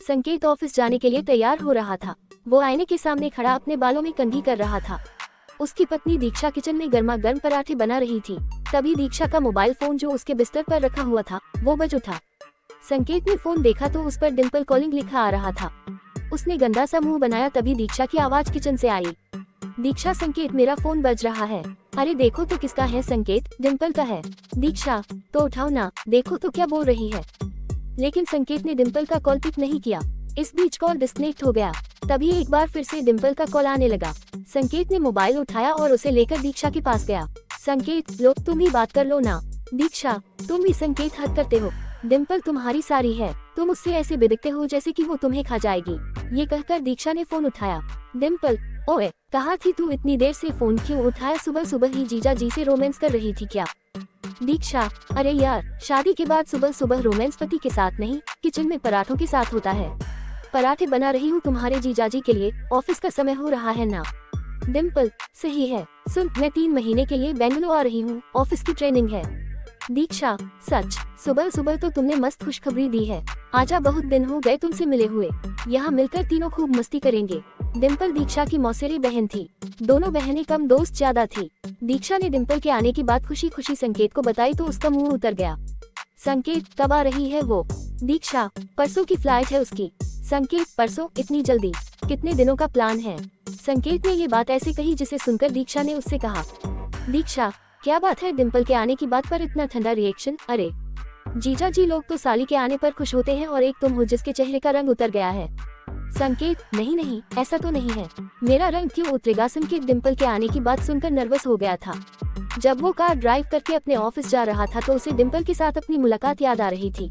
संकेत ऑफिस जाने के लिए तैयार हो रहा था। वो आईने के सामने खड़ा अपने बालों में कंघी कर रहा था। उसकी पत्नी दीक्षा किचन में गर्मा गर्म पराठे बना रही थी। तभी दीक्षा का मोबाइल फोन जो उसके बिस्तर पर रखा हुआ था वो बज उठा। संकेत ने फोन देखा तो उस पर डिम्पल कॉलिंग लिखा आ रहा था। उसने गंदा सा मुंह बनाया। तभी दीक्षा की आवाज किचन से आई। दीक्षा, संकेत मेरा फोन बज रहा है। अरे देखो तो किसका है। संकेत, डिम्पल का है। दीक्षा, तो उठाओ ना, देखो तो क्या बोल रही है। लेकिन संकेत ने डिम्पल का कॉल पिक नहीं किया। इस बीच कॉल डिस्कनेक्ट हो गया। तभी एक बार फिर से डिम्पल का कॉल आने लगा। संकेत ने मोबाइल उठाया और उसे लेकर दीक्षा के पास गया। संकेत, लो तुम ही बात कर लो ना। दीक्षा, तुम भी संकेत हद करते हो। डिम्पल तुम्हारी सारी है। तुम उससे ऐसे बिदकते हो जैसे कि वो तुम्हें खा जाएगी। ये कहकर दीक्षा ने फोन उठाया। डिम्पल, ओए, कहाँ थी तू इतनी देर से? फोन क्यों उठाया? सुबह सुबह ही जीजा जी से रोमांस कर रही थी क्या? दीक्षा, अरे यार, शादी के बाद सुबह सुबह रोमांस पति के साथ नहीं, किचन में पराठों के साथ होता है। पराठे बना रही हूँ तुम्हारे जीजाजी के लिए। ऑफिस का समय हो रहा है ना। डिम्पल, सही है। सुन, मैं 3 महीने के लिए बेंगलुरु आ रही हूँ। ऑफिस की ट्रेनिंग है। दीक्षा, सच? सुबह सुबह तो तुमने मस्त खुशखबरी दी है। आजा, बहुत दिन हो गए तुमसे मिले हुए। यहाँ मिलकर तीनों खूब मस्ती करेंगे। डिम्पल दीक्षा की मौसेरी बहन थी। दोनों बहनें कम दोस्त ज्यादा थी। दीक्षा ने डिम्पल के आने की बात खुशी खुशी संकेत को बताई तो उसका मुंह उतर गया। संकेत, कब आ रही है वो? दीक्षा, परसों की फ्लाइट है उसकी। संकेत, परसों? इतनी जल्दी? कितने दिनों का प्लान है? संकेत ने ये बात ऐसे कही जिसे सुनकर दीक्षा ने उससे कहा, दीक्षा, क्या बात है? डिम्पल के आने की बात पर इतना ठंडा रिएक्शन? अरे जीजा जी, लोग तो साली के आने पर खुश होते हैं और एक तुम हो जिसके चेहरे का रंग उतर गया है। संकेत, नहीं नहीं, ऐसा तो नहीं है। मेरा रंग क्यों उतरेगा? संकेत डिम्पल के आने की बात सुनकर नर्वस हो गया था। जब वो कार ड्राइव करके अपने ऑफिस जा रहा था तो उसे डिम्पल के साथ अपनी मुलाकात याद आ रही थी।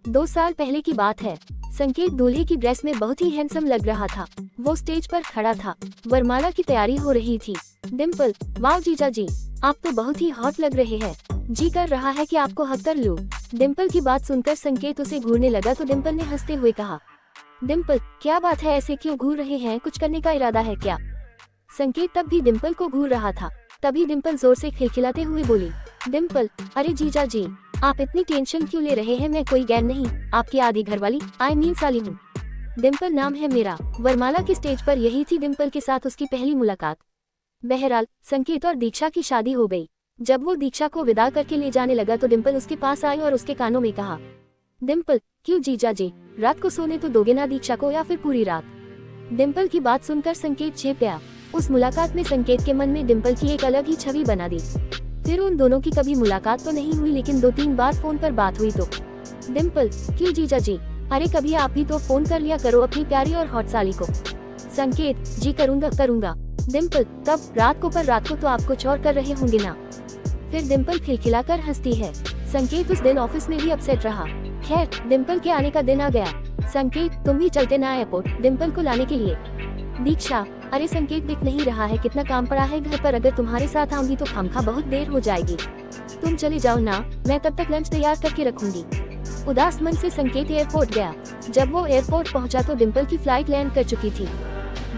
2 साल पहले की बात है। संकेत दूल्हे की ड्रेस में बहुत ही हैंडसम लग रहा था। वो स्टेज पर खड़ा था। वरमाला की तैयारी हो रही थी। डिम्पल, वाह जीजा जी, आप तो बहुत ही हॉट लग रहे हैं। जी कर रहा है कि आपको हक कर लूं। डिम्पल की बात सुनकर संकेत उसे घूरने लगा तो डिम्पल ने हंसते हुए कहा, डिम्पल, क्या बात है, ऐसे क्यों घूर रहे हैं? कुछ करने का इरादा है क्या? संकेत तब भी डिम्पल को घूर रहा था। तभी डिम्पल जोर से खिलखिलाते हुए बोली, डिम्पल, अरे जीजा जी, आप इतनी टेंशन क्यों ले रहे हैं? मैं कोई गैर नहीं, आपकी आधी घरवाली, आई मीन साली हूँ। डिम्पल नाम है मेरा। वरमाला की स्टेज पर यही थी डिम्पल के साथ उसकी पहली मुलाकात। बहरहाल संकेत और दीक्षा की शादी हो गई। जब वो दीक्षा को विदा करके ले जाने लगा तो डिम्पल उसके पास आई और उसके कानों में कहा, डिम्पल, क्यों जीजा जी, रात को सोने तो दोगे ना दीक्षा को, या फिर पूरी रात? डिम्पल की बात सुनकर संकेत चेप गया। उस मुलाकात में संकेत के मन में डिम्पल की एक अलग ही छवि बना दी। फिर उन दोनों की कभी मुलाकात तो नहीं हुई, लेकिन 2-3 बार फोन पर बात हुई तो। डिम्पल, क्यों जीजा जी? अरे कभी आप भी तो फोन कर लिया करो अपनी प्यारी और हॉट साली को। संकेत, जी करूँगा। डिम्पल, तब रात को? पर रात को तो आप कुछ और कर रहे होंगे ना। फिर डिम्पल खिलखिलाकर हंसती है। संकेत उस दिन ऑफिस में भी अपसेट रहा। खैर, डिम्पल के आने का दिन आ गया। संकेत, तुम भी चलते ना एयरपोर्ट डिम्पल को लाने के लिए। दीक्षा, अरे संकेत, दिख नहीं रहा है कितना काम पड़ा है घर पर? अगर तुम्हारे साथ आऊंगी तो खामखा बहुत देर हो जाएगी। तुम चले जाओ ना, मैं तब तक लंच तैयार करके रखूंगी। उदास मन से संकेत एयरपोर्ट गया। जब वो एयरपोर्ट पहुंचा तो डिम्पल की फ्लाइट लैंड कर चुकी थी।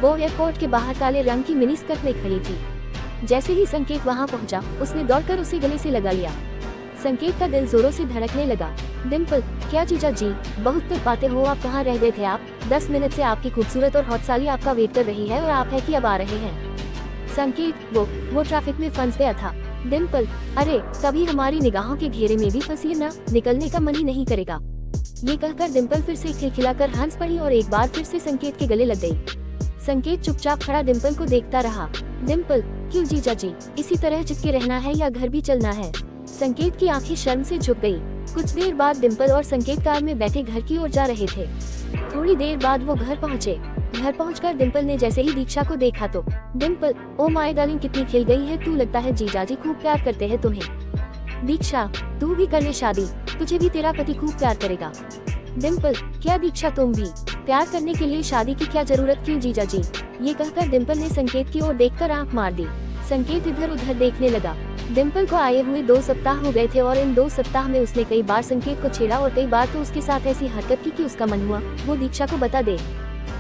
वो एयरपोर्ट के बाहर काले रंग की मिनी स्कर्ट में खड़ी थी। जैसे ही संकेत वहां पहुंचा, उसने दौड़कर उसे गले से लगा लिया। संकेत का दिल जोरों से धड़कने लगा। डिम्पल, क्या जीजा जी, बहुत तो पाते हो, आप कहाँ रह गए थे? आप 10 मिनट से आपकी खूबसूरत और हॉट साली आपका वेट कर रही है और आप है कि अब आ रहे हैं? संकेत, वो ट्रैफिक में फंस गया था। डिम्पल, अरे कभी हमारी निगाहों के घेरे में भी फंसी ना, निकलने का मन ही नहीं करेगा। ये कहकर डिम्पल फिर से खिलखिलाकर हंस पड़ी और एक बार फिर से संकेत के गले लग गई। संकेत चुपचाप खड़ा डिम्पल को देखता रहा। डिम्पल, क्यों जीजा जी, इसी तरह चिपके रहना है या घर भी चलना है? संकेत की आंखें शर्म से झुक गई। कुछ देर बाद डिम्पल और संकेत कार में बैठे घर की ओर जा रहे थे। थोड़ी देर बाद वो घर पहुँचे। घर पहुंचकर डिम्पल ने जैसे ही दीक्षा को देखा तो, डिम्पल, ओ माय डार्लिंग, कितनी खिल गई है तू, लगता है जीजाजी खूब प्यार करते हैं तुम्हें। दीक्षा, तू भी कर ले शादी, तुझे भी तेरा पति खूब प्यार करेगा। डिम्पल, क्या दीक्षा, तुम भी? प्यार करने के लिए शादी की क्या जरूरत? क्यों जीजा जी? ये कहकर डिम्पल ने संकेत की ओर देखकर आंख मार दी। संकेत इधर उधर देखने लगा। डिम्पल को आए हुए 2 सप्ताह हो गए थे और इन 2 सप्ताह में उसने कई बार संकेत को छेड़ा और कई बार तो उसके साथ ऐसी हरकत की कि उसका मन हुआ वो दीक्षा को बता दे।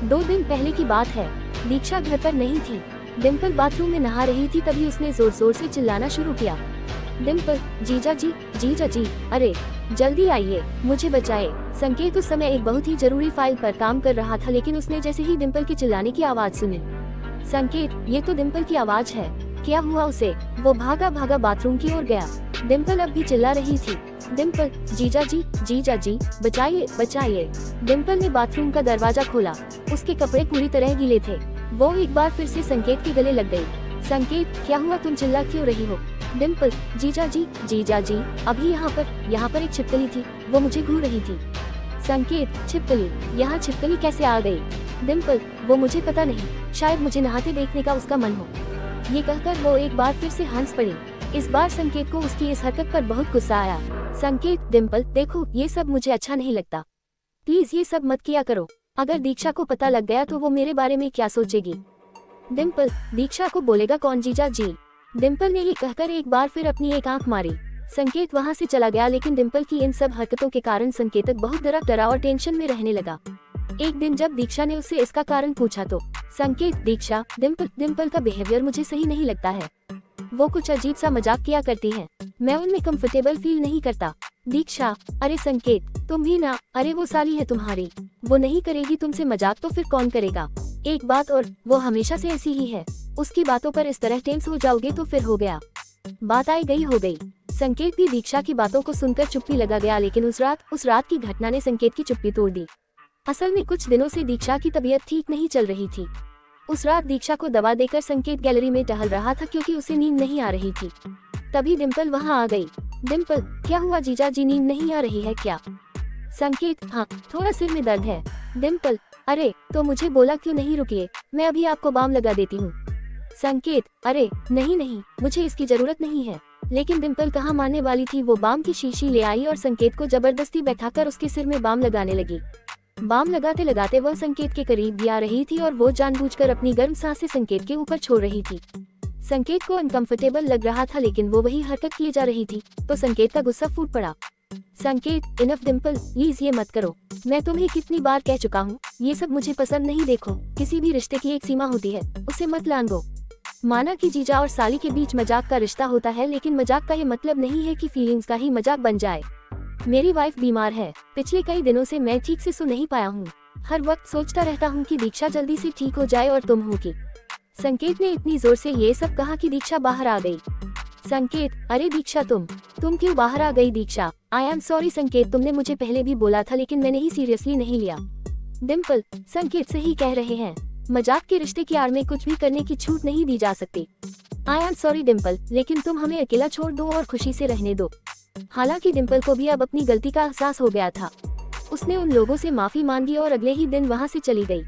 2 दिन पहले की बात है। दीक्षा घर पर नहीं थी। डिम्पल बाथरूम में नहा रही थी। तभी उसने जोर जोर से चिल्लाना शुरू किया, डिम्पल, जीजा जी, अरे जल्दी आइए, मुझे बचाए। संकेत उस समय एक बहुत ही जरूरी फाइल पर काम कर रहा था, लेकिन उसने जैसे ही डिम्पल की चिल्लाने की आवाज सुनी, संकेत, ये तो डिम्पल की आवाज है, क्या हुआ उसे? वो भागा भागा बाथरूम की ओर गया। डिम्पल अब भी चिल्ला रही थी, डिम्पल, जीजा जी, बचाइए बचाइए। डिम्पल ने बाथरूम का दरवाजा खोला, उसके कपड़े पूरी तरह गीले थे। वो एक बार फिर से संकेत के गले लग गई। संकेत, क्या हुआ, तुम चिल्ला क्यों रही हो? डिम्पल, जीजा जी, अभी यहाँ पर एक छिपकली थी, वो मुझे घूर रही थी। संकेत, छिपकली? यहाँ छिपकली कैसे आ गई? डिम्पल, वो मुझे पता नहीं, शायद मुझे नहाते देखने का उसका मन हो। ये कहकर वो एक बार फिर से हंस पड़ी। इस बार संकेत को उसकी इस हरकत पर बहुत गुस्सा आया। संकेत, डिम्पल, देखो, ये सब मुझे अच्छा नहीं लगता, प्लीज ये सब मत किया करो। अगर दीक्षा को पता लग गया तो वो मेरे बारे में क्या सोचेगी? डिम्पल, दीक्षा को बोलेगा कौन जीजा जी? डिम्पल ने ये कहकर एक बार फिर अपनी एक आंख मारी। संकेत वहाँ से चला गया, लेकिन डिम्पल की इन सब हरकतों के कारण संकेत बहुत डरा और टेंशन में रहने लगा। एक दिन जब दीक्षा ने उससे इसका कारण पूछा तो संकेत, दीक्षा, डिम्पल का बिहेवियर मुझे सही नहीं लगता है, वो कुछ अजीब सा मजाक किया करती है, मैं उनमें कंफर्टेबल फील नहीं करता। दीक्षा, अरे संकेत, तुम भी ना, अरे वो साली है तुम्हारी, वो नहीं करेगी तुमसे मजाक तो फिर कौन करेगा? एक बात और, वो हमेशा से ऐसी ही है, उसकी बातों पर इस तरह टेंस हो जाओगे तो फिर हो गया, बात आई गई हो गई। संकेत भी दीक्षा की बातों को सुनकर चुप्पी लगा गया, लेकिन उस रात की घटना ने संकेत की चुप्पी तोड़ दी। असल में कुछ दिनों से दीक्षा की तबीयत ठीक नहीं चल रही थी। उस रात दीक्षा को दवा देकर संकेत गैलरी में टहल रहा था, क्योंकि उसे नींद नहीं आ रही थी। तभी डिम्पल वहां आ गई। डिम्पल, क्या हुआ जीजा जी, नींद नहीं आ रही है क्या? संकेत, हाँ, थोड़ा सिर में दर्द है। डिम्पल, अरे तो मुझे बोला क्यों नहीं, रुकिए, मैं अभी आपको बाम लगा देती हूँ। संकेत, अरे नहीं, मुझे इसकी जरूरत नहीं है। लेकिन डिम्पल कहाँ मानने वाली थी, वो बाम की शीशी ले आई और संकेत को जबरदस्ती बैठाकर उसके सिर में बाम लगाने लगी। बाम लगाते लगाते वह संकेत के करीब भी आ रही थी और वो जानबूझकर अपनी गर्म सांसें संकेत के ऊपर छोड़ रही थी। संकेत को अनकंफर्टेबल लग रहा था, लेकिन वो वही हरकत किए जा रही थी, तो संकेत का गुस्सा फूट पड़ा। संकेत, इनफ डिम्पल, प्लीज ये मत करो, मैं तुम्हें कितनी बार कह चुका हूँ, ये सब मुझे पसंद नहीं। देखो, किसी भी रिश्ते की एक सीमा होती है, उसे मत लांघो। माना कि जीजा और साली के बीच मजाक का रिश्ता होता है, लेकिन मजाक का ये मतलब नहीं है कि फीलिंग्स का ही मजाक बन जाए। मेरी वाइफ बीमार है, पिछले कई दिनों से मैं ठीक से सो नहीं पाया हूँ, हर वक्त सोचता रहता हूँ कि दीक्षा जल्दी से ठीक हो जाए और तुम हो कि। संकेत ने इतनी जोर से ये सब कहा कि दीक्षा बाहर आ गई। संकेत, अरे दीक्षा, तुम क्यों बाहर आ गई? दीक्षा, आई एम सॉरी संकेत, तुमने मुझे पहले भी बोला था, लेकिन मैंने ही सीरियसली नहीं लिया। डिम्पल, संकेत सही कह रहे हैं, मजाक के रिश्ते की आड़ में कुछ भी करने की छूट नहीं दी जा सकती। आई एम सॉरी डिम्पल, लेकिन तुम हमें अकेला छोड़ दो और खुशी से रहने दो। हालांकि डिम्पल को भी अब अपनी गलती का एहसास हो गया था। उसने उन लोगों से माफी मांगी और अगले ही दिन वहां से चली गई।